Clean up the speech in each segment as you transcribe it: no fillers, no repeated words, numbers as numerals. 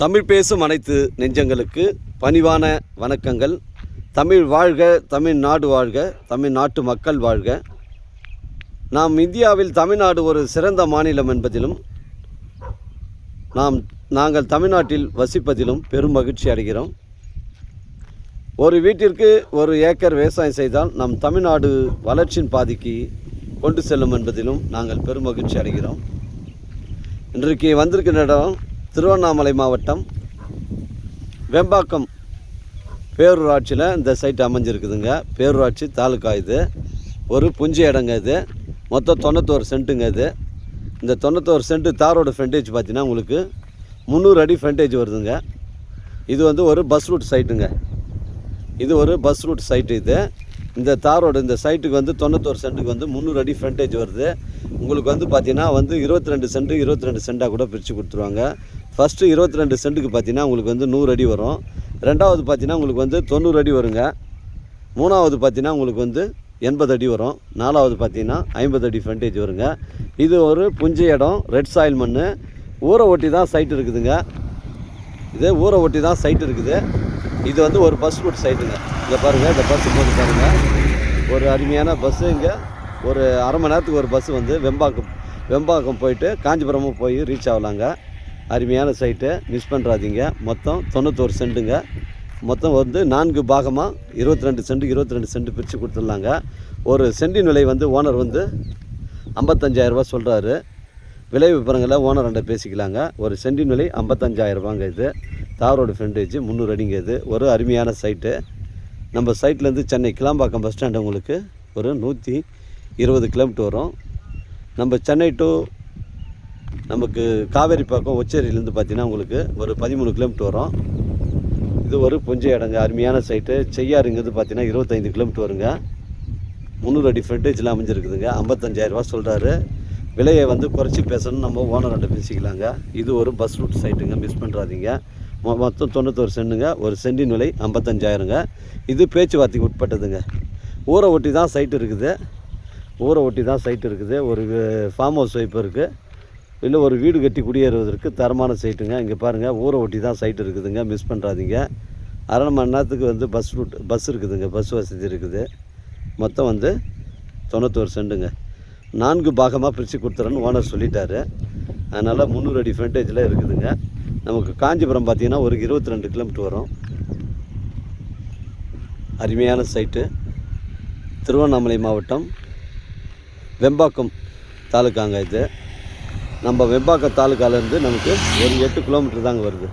தமிழ் பேசும் அனைத்து நெஞ்சங்களுக்கு பணிவான வணக்கங்கள். தமிழ் வாழ்க, தமிழ்நாடு வாழ்க, தமிழ்நாட்டு மக்கள் வாழ்க. நாம் இந்தியாவில் தமிழ்நாடு ஒரு சிறந்த மாநிலம் என்பதிலும் நாங்கள் தமிழ்நாட்டில் வசிப்பதிலும் பெரும் மகிழ்ச்சி அடைகிறோம். ஒரு வீட்டிற்கு 1 ஏக்கர் விவசாயம் செய்தால் நம் தமிழ்நாடு வளர்ச்சியின் பாதைக்கு கொண்டு செல்லும் என்பதிலும் நாங்கள் பெரும் மகிழ்ச்சி அடைகிறோம். இன்றைக்கு வந்திருக்கிற இடம் திருவண்ணாமலை மாவட்டம் வெம்பாக்கம் பேரூராட்சியில் இந்த சைட் அமைஞ்சிருக்குதுங்க. பேரூராட்சி தாலுக்கா. இது ஒரு புஞ்சி இடங்க. இது மொத்தம் 91 சென்ட்டுங்க. இது இந்த 91 சென்ட்டு தாரோட ஃப்ரண்டேஜ் பார்த்தீங்கன்னா உங்களுக்கு 300 அடி ஃப்ரண்டேஜ் வருதுங்க. இது வந்து ஒரு பஸ் ரூட் சைட்டுங்க. இது ஒரு பஸ் ரூட் சைட்டு. இது இந்த தாரோடு இந்த சைட்டுக்கு வந்து 91 சென்ட்டுக்கு வந்து 300 அடி ஃப்ரண்டேஜ் வருது. உங்களுக்கு வந்து பார்த்தீங்கன்னா வந்து 22 சென்ட்டாக கூட பிரித்து கொடுத்துருவாங்க. ஃபஸ்ட்டு 22 சென்ட்டுக்கு பார்த்தீங்கன்னா உங்களுக்கு வந்து 100 அடி வரும். ரெண்டாவது பார்த்தீங்கன்னா உங்களுக்கு வந்து 90 அடி வருங்க. மூணாவது பார்த்தீங்கன்னா உங்களுக்கு வந்து 80 அடி வரும். நாலாவது பார்த்தீங்கன்னா 50 அடி ஃப்ரண்டேஜ் வருங்க. இது ஒரு புஞ்சை இடம், ரெட் சாயில் மண். ஊரை ஒட்டி தான் சைட் இருக்குதுங்க. இது ஊரை ஒட்டி தான் சைட் இருக்குது. இது வந்து ஒரு பஸ் ரூட் சைட்டுங்க. இங்கே பாருங்கள், இந்த பஸ்ஸு போட்டு பாருங்கள். ஒரு அருமையான பஸ்ஸு. இங்கே ஒரு அரை மணி நேரத்துக்கு ஒரு பஸ்ஸு வந்து வெம்பாக்கம் போயிட்டு காஞ்சிபுரமும் போய் ரீச் ஆகலாங்க. அருமையான சைட்டு, மிஸ் பண்ணுறாதீங்க. மொத்தம் 91 சென்ட்டுங்க. மொத்தம் வந்து 4 பாகமாக 22 சென்ட் பிரித்து கொடுத்துடலாங்க. ஒரு சென்டின் விலை வந்து ஓனர் வந்து 55,000 ரூபா சொல்கிறாரு. விலை விவரங்களை ஓனர் பேசிக்கலாங்க. ஒரு சென்டின் விலை 55,000 ரூபாங்க. இது தாரோடு ஃப்ரண்டேஜ் 300 அடிங்க. இது ஒரு அருமையான சைட்டு. நம்ம சைட்லேருந்து சென்னை கிளாம்பாக்கம் பஸ் ஸ்டாண்டு உங்களுக்கு ஒரு 120 கிலோமீட்டர் வரும். நம்ம சென்னை டு நமக்கு காவேரி பக்கம் ஒச்சேரியிலேருந்து பார்த்தீங்கன்னா உங்களுக்கு ஒரு 13 கிலோமீட்டர் வரும். இது ஒரு புஞ்சை இடங்க, அருமையான சைட்டு. செய்யாருங்கிறது பார்த்தீங்கன்னா 25 கிலோமீட்டர் வருங்க. 300 அடி ஃப்ரண்டேஜில் அமைஞ்சிருக்குதுங்க. 55,000 ரூபா சொல்கிறாரு. விலையை வந்து குறைச்சி பேசணும், நம்ம ஓனர்கிட்ட பேசிக்கலாங்க. இது ஒரு பஸ் ரூட் சைட்டுங்க, மிஸ் பண்ணுறாதீங்க. மொத்தம் 91 சென்ட்டுங்க. ஒரு சென்டின் விலை 55,000ங்க. இது பேச்சுவார்த்தைக்கு உட்பட்டதுங்க. ஊரை ஒட்டி தான் சைட்டு இருக்குது. ஊரை ஒட்டி தான் சைட்டு இருக்குது. ஒரு ஃபார்ம் ஹவுஸ் வைப்பு இருக்குது, இல்லை ஒரு வீடு கட்டி குடியேறுவதற்கு தரமான சைட்டுங்க. இங்கே பாருங்கள், ஊரை ஒட்டி தான் சைட்டு இருக்குதுங்க, மிஸ் பண்ணுறாதீங்க. அரை மணி நேரத்துக்கு வந்து பஸ் இருக்குதுங்க, பஸ் வசதி இருக்குது. மொத்தம் வந்து 91 சென்ட்டுங்க. 4 பாகமாக பிரித்து கொடுத்துறேன்னு ஓனர் சொல்லிட்டாரு. அதனால் 300 அடி ஃப்ரண்டேஜில் இருக்குதுங்க. நமக்கு காஞ்சிபுரம் பார்த்திங்கன்னா ஒரு 22 கிலோமீட்டர் வரும். அருமையான சைட்டு. திருவண்ணாமலை மாவட்டம் வெம்பாக்கம் தாலுக்காங்க. இது நம்ம வெம்பாக்கம் தாலுக்காலேருந்து நமக்கு ஒரு 8 கிலோமீட்டர் தாங்க வருது.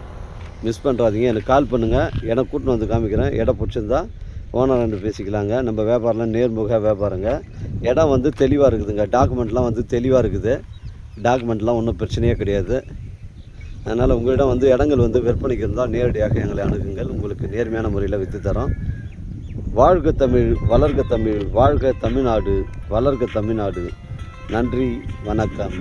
மிஸ் பண்ணுறாதீங்க. எனக்கு கால் பண்ணுங்கள், எனக்கு கூட்டின்னு வந்து காமிக்கிறேன். இடம் பிடிச்சிருந்தா ஓனர் பேசிக்கலாங்க. நம்ம வியாபாரம்லாம் நேர்முக வியாபாரங்க. இடம் வந்து தெளிவாக இருக்குதுங்க. டாக்குமெண்ட்லாம் வந்து தெளிவாக இருக்குது. டாக்குமெண்ட்லாம் ஒன்றும் பிரச்சனையே கிடையாது. அதனால் உங்களிடம் வந்து இடங்கள் வந்து விற்பனைக்கு இருந்தால் நேரடியாக எங்களை அணுகுங்கள். உங்களுக்கு நேர்மையான முறையில் விற்று தரோம். வாழ்க தமிழ், வளர்க தமிழ், வாழ்க தமிழ்நாடு, வளர்க தமிழ்நாடு. நன்றி, வணக்கம்.